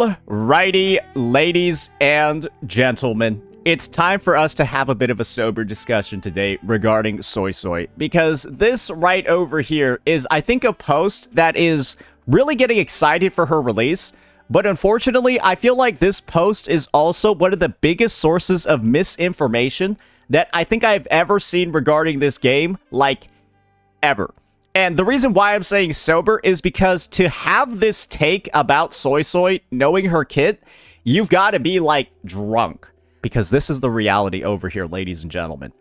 Alrighty, ladies and gentlemen, it's time for us to have a bit of a sober discussion today regarding Soy Soy, because this right over here is, I think, a post that is really getting excited for her release, but unfortunately, I feel like this post is also one of the biggest sources of misinformation that I think I've ever seen regarding this game, like, ever. And the reason why I'm saying sober is because to have this take about Soy Soy knowing her kit, you've got to be, like, drunk. Because this is the reality over here, ladies and gentlemen.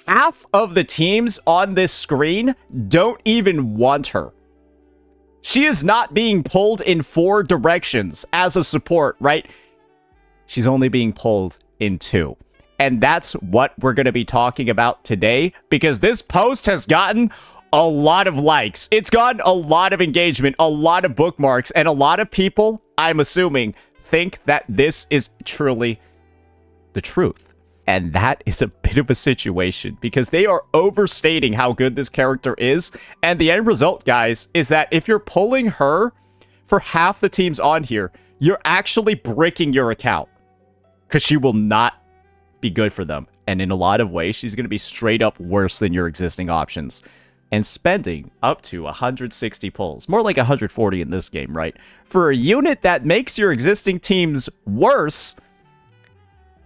Half of the teams on this screen don't even want her. She is not being pulled in 4 directions as a support, right? She's only being pulled in 2. And that's what we're going to be talking about today, because this post has gotten a lot of likes. It's gotten a lot of engagement, a lot of bookmarks, and a lot of people, I'm assuming, think that this is truly the truth. And that is a bit of a situation, because they are overstating how good this character is. And the end result, guys, is that if you're pulling her for half the teams on here, you're actually bricking your account, because she will not be good for them. And in a lot of ways, she's going to be straight up worse than your existing options. And spending up to 160 pulls, more like 140 in this game, right? For a unit that makes your existing teams worse,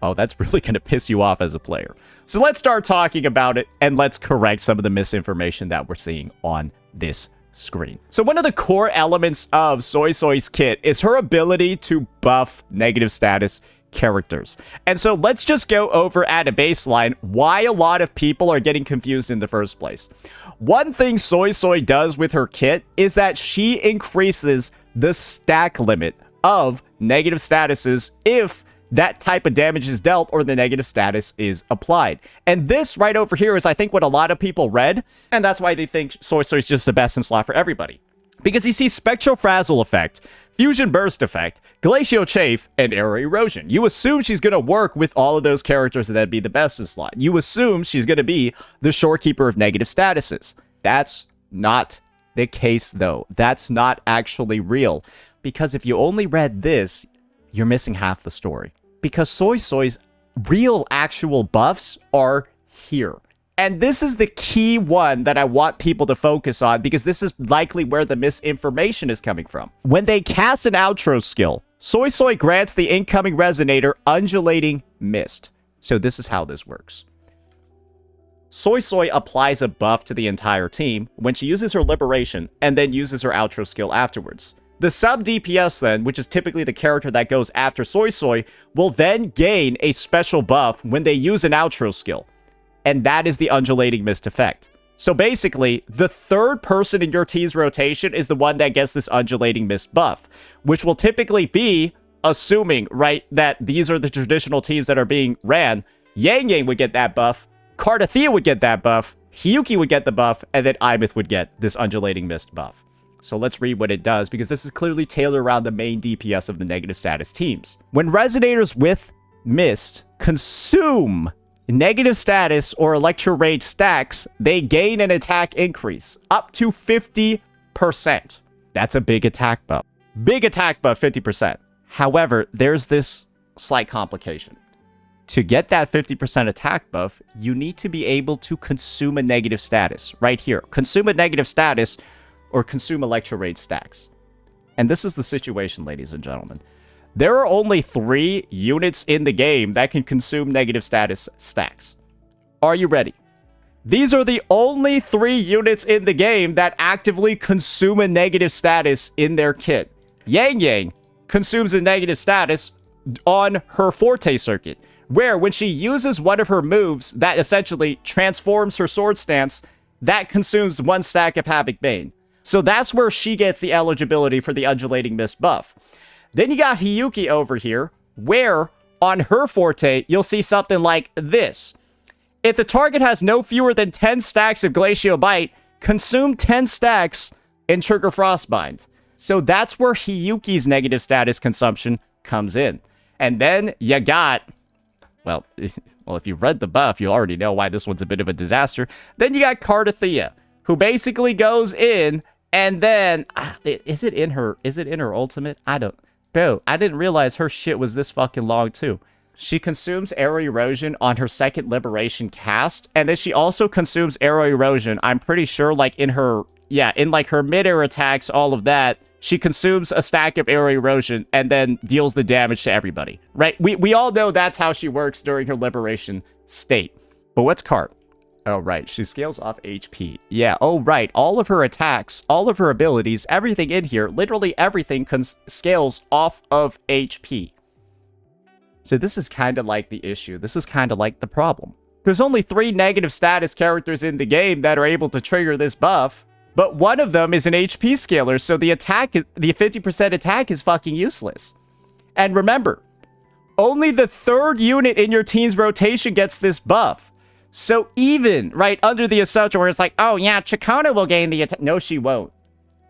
oh, that's really going to piss you off as a player. So let's start talking about it, and let's correct some of the misinformation that we're seeing on this screen. So one of the core elements of Soy Soy's kit is her ability to buff negative status characters. And so let's just go over at a baseline why a lot of people are getting confused in the first place. One thing Soy Soy does with her kit is that she increases the stack limit of negative statuses if that type of damage is dealt or the negative status is applied. And this right over here is, I think, what a lot of people read, and that's why they think Soy Soy is just the best in slot for everybody. Because you see Spectral Frazzle effect, Fusion Burst effect, Glacial Chafe, and Air Erosion. You assume she's going to work with all of those characters and that'd be the best in slot. You assume she's going to be the shorekeeper of negative statuses. That's not the case, though. That's not actually real. Because if you only read this, you're missing half the story. Because Soy Soy's real actual buffs are here. And this is the key one that I want people to focus on, because this is likely where the misinformation is coming from. When they cast an outro skill, Soy Soy grants the incoming resonator Undulating Mist. So this is how this works. Soy Soy applies a buff to the entire team when she uses her Liberation and then uses her outro skill afterwards. The sub DPS then, which is typically the character that goes after Soy Soy, will then gain a special buff when they use an outro skill. And that is the Undulating Mist effect. So basically, the third person in your team's rotation is the one that gets this Undulating Mist buff, which will typically be, assuming, right, that these are the traditional teams that are being ran, Yang Yang would get that buff, Cartethyia would get that buff, Hiyuki would get the buff, and then Aemeath would get this Undulating Mist buff. So let's read what it does, because this is clearly tailored around the main DPS of the negative status teams. When resonators with Mist consume negative status or Electro Rage stacks, they gain an attack increase up to 50%. That's a big attack buff. Big attack buff, 50%. However, there's this slight complication. To get that 50% attack buff, you need to be able to consume a negative status. Right here. Consume a negative status or consume Electro Rage stacks. And this is the situation, ladies and gentlemen. There are only 3 units in the game that can consume negative status stacks. Are you ready? These are the only 3 units in the game that actively consume a negative status in their kit. Yang Yang consumes a negative status on her Forte circuit, where when she uses one of her moves that essentially transforms her sword stance, that consumes 1 stack of Havoc Bane. So that's where she gets the eligibility for the Undulating Mist buff. Then you got Hiyuki over here, where on her Forte, you'll see something like this. If the target has no fewer than 10 stacks of Glacial Bite, consume 10 stacks and trigger Frostbind. So that's where Hiyuki's negative status consumption comes in. And then you got, well, if you read the buff, you already know why this one's a bit of a disaster. Then you got Cartethyia, who basically goes in and then, is it in her ultimate? I don't, Bro, I didn't realize her shit was this fucking long, too. She consumes Arrow Erosion on her second Liberation cast, and then she also consumes Arrow Erosion, I'm pretty sure, like, in her... Yeah, in, like, her mid-air attacks, all of that, she consumes a stack of Arrow Erosion and then deals the damage to everybody, right? We all know that's how she works during her Liberation state. But what's Cart? Oh, right. She scales off HP. Yeah, oh, right. All of her attacks, all of her abilities, everything in here, literally everything scales off of HP. So this is kind of like the issue. This is kind of like the problem. There's only 3 negative status characters in the game that are able to trigger this buff, but one of them is an HP scaler, so the 50% attack is fucking useless. And remember, only the 3rd unit in your team's rotation gets this buff. So even, right, under the assumption where it's like, oh yeah, Chakona will gain the attack. No, she won't.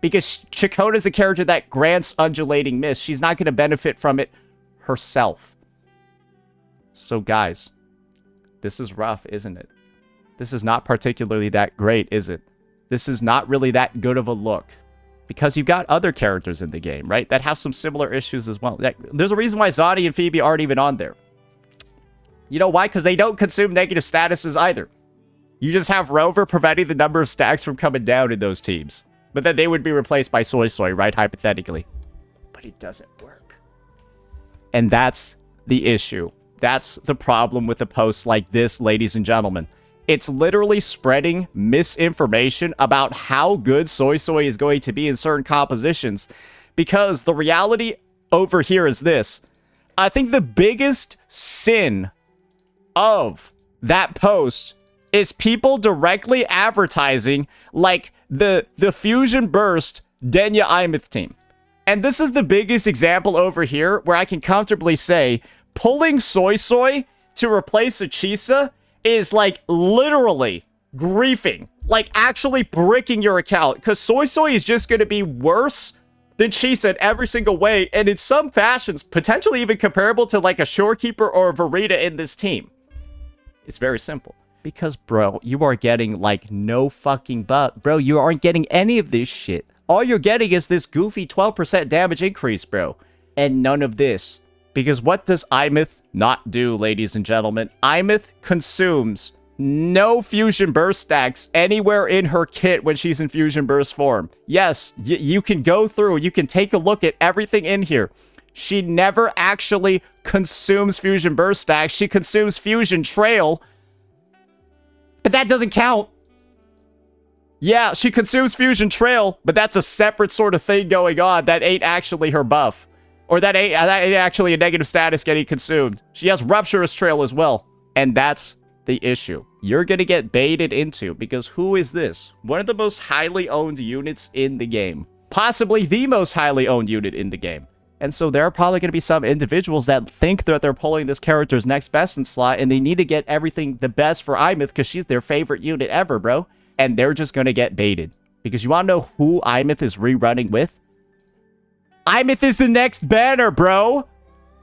Because Chakona is the character that grants undulating miss. She's not going to benefit from it herself. So guys, this is rough, isn't it? This is not particularly that great, is it? This is not really that good of a look. Because you've got other characters in the game, right? That have some similar issues as well. There's a reason why Zani and Phoebe aren't even on there. You know why? Because they don't consume negative statuses either. You just have Rover preventing the number of stacks from coming down in those teams. But then they would be replaced by Soy Soy, right? Hypothetically. But it doesn't work. And that's the issue. That's the problem with a post like this, ladies and gentlemen. It's literally spreading misinformation about how good Soy Soy is going to be in certain compositions. Because the reality over here is this. I think the biggest sin of that post is people directly advertising like the Fusion Burst Denya Aemeath team. And this is the biggest example over here where I can comfortably say pulling Soy Soy to replace Uchisa is like literally griefing, like actually bricking your account, because Soy Soy is just going to be worse than Chisa in every single way, and in some fashions potentially even comparable to like a Shorekeeper or a Verita in this team. It's very simple. Because, bro, you are getting like no fucking bro, you aren't getting any of this shit. All you're getting is this goofy 12% damage increase, bro, and none of this. Because what does Aemeath not do, ladies and gentlemen? Aemeath consumes no Fusion Burst stacks anywhere in her kit when she's in Fusion Burst form. Yes, you can go through, you can take a look at everything in here. She never actually consumes Fusion Burst stacks. She consumes Fusion Trail, but that doesn't count. Yeah, she consumes Fusion Trail, but that's a separate sort of thing going on. That ain't actually her buff. Or that ain't actually a negative status getting consumed. She has Rupturous Trail as well. And that's the issue. You're going to get baited into, because who is this? One of the most highly owned units in the game. Possibly the most highly owned unit in the game. And so there are probably going to be some individuals that think that they're pulling this character's next best in slot, and they need to get everything the best for Aemeath because she's their favorite unit ever, bro. And they're just going to get baited. Because you want to know who Aemeath is rerunning with? Aemeath is the next banner, bro.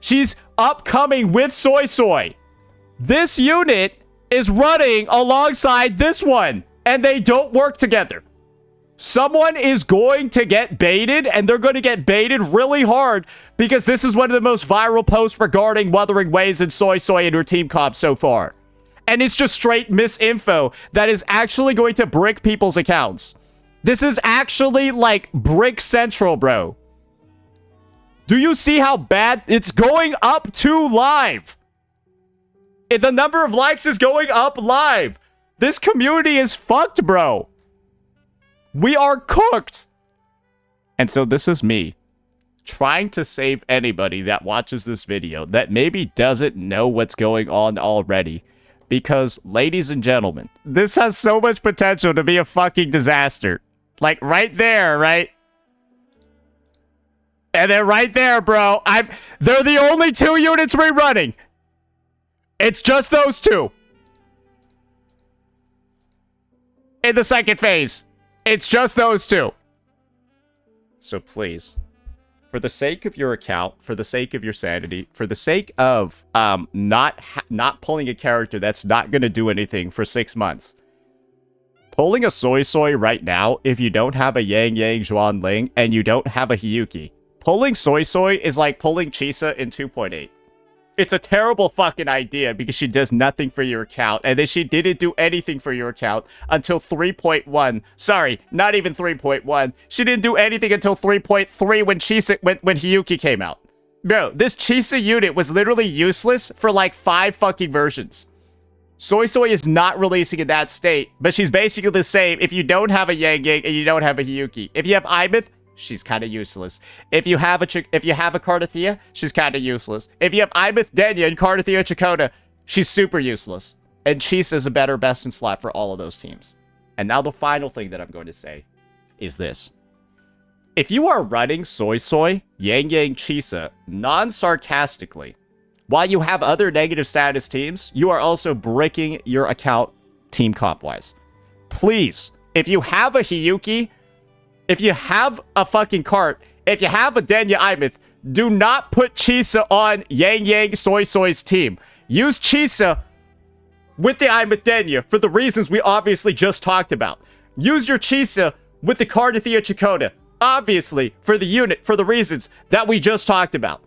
She's upcoming with Soy Soy. This unit is running alongside this one, and they don't work together. Someone is going to get baited, and they're going to get baited really hard because this is one of the most viral posts regarding Wuthering Waves and Soy Soy and her team comp so far. And it's just straight misinfo that is actually going to brick people's accounts. This is actually like brick central, bro. Do you see how bad it's going up to live? The number of likes is going up live. This community is fucked, bro. We are cooked. And so this is me trying to save anybody that watches this video that maybe doesn't know what's going on already. Because, ladies and gentlemen, this has so much potential to be a fucking disaster. Like, right there, right? And then right there, bro, they're the only 2 units rerunning. It's just those 2. In the second phase. It's just those 2. So please, for the sake of your account, for the sake of your sanity, for the sake of not pulling a character that's not going to do anything for 6 months, pulling a Soy Soy right now, if you don't have a Yang Yang Zhuan Ling and you don't have a Hiyuki, Pulling Soy Soy is like pulling Chisa in 2.8. It's a terrible fucking idea because she does nothing for your account, and then she didn't do anything for your account until 3.1. Sorry, not even 3.1. She didn't do anything until 3.3 when when Hiyuki came out. Bro, this Chisa unit was literally useless for like 5 fucking versions. Soy Soy is not releasing in that state, but she's basically the same if you don't have a Yang Yang and you don't have a Hiyuki. If you have Aemeath, she's kind of useless. If you have a Cartethyia, she's kind of useless. If you have Aemeath, Denya, and Cartethyia Chakota, she's super useless. And Chisa is a better best in slot for all of those teams. And now the final thing that I'm going to say is this. If you are running Soy Soy, Yang Yang, Chisa, non-sarcastically, while you have other negative status teams, you are also bricking your account team comp-wise. Please, if you have a Hiyuki, if you have a fucking cart, if you have a Denya Aemeath, do not put Chisa on Yang Yang Soy Soy's team. Use Chisa with the Aemeath Denya for the reasons we obviously just talked about. Use your Chisa with the Cartethyia Chakota, obviously, for the unit, for the reasons that we just talked about.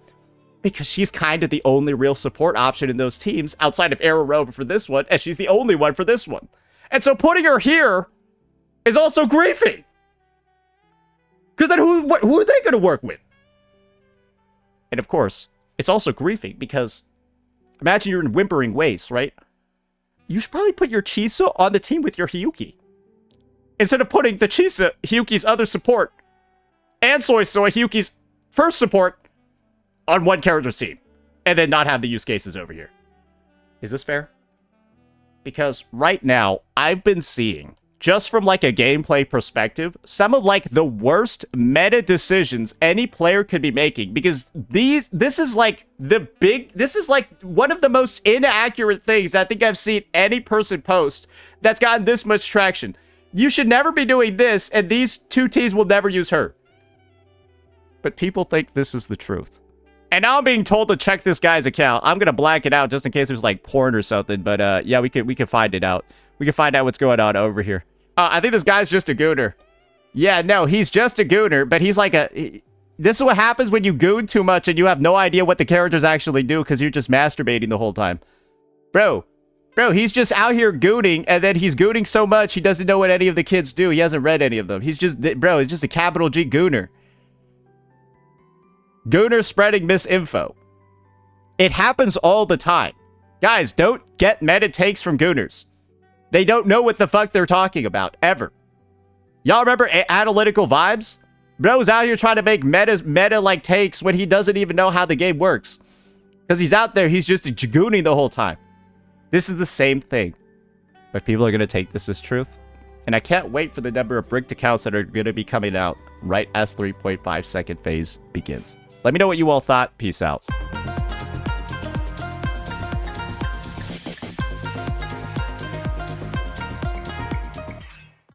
Because she's kind of the only real support option in those teams outside of Arrow Rover for this one, and she's the only one for this one. And so putting her here is also griefing. Because then who are they going to work with? And of course, it's also griefing because imagine you're in Whimpering Waste, right? You should probably put your Chisa on the team with your Hiyuki. Instead of putting the Chisa, Hiyuki's other support, and Soy Soy, Hiyuki's first support, on one character's team. And then not have the use cases over here. Is this fair? Because right now, I've been seeing, just from like a gameplay perspective, some of like the worst meta decisions any player could be making, because this is like one of the most inaccurate things I think I've seen any person post that's gotten this much traction. You should never be doing this, and these two teams will never use her. But people think this is the truth. And now I'm being told to check this guy's account. I'm gonna black it out just in case there's like porn or something, but yeah, we can find it out. We can find out what's going on over here. I think this guy's just a gooner. Yeah, no, he's just a gooner, but he's like this is what happens when you goon too much and you have no idea what the characters actually do because you're just masturbating the whole time. Bro, he's just out here gooning, and then he's gooning so much he doesn't know what any of the kids do. He hasn't read any of them. He's just, bro, he's just a capital G gooner. Gooner spreading misinfo. It happens all the time. Guys, don't get meta takes from gooners. They don't know what the fuck they're talking about, ever. Y'all remember analytical vibes? Bro's out here trying to make meta-like takes when he doesn't even know how the game works. Because he's out there, he's just gooning the whole time. This is the same thing. But people are going to take this as truth. And I can't wait for the number of bricked accounts that are going to be coming out right as 3.5 second phase begins. Let me know what you all thought. Peace out.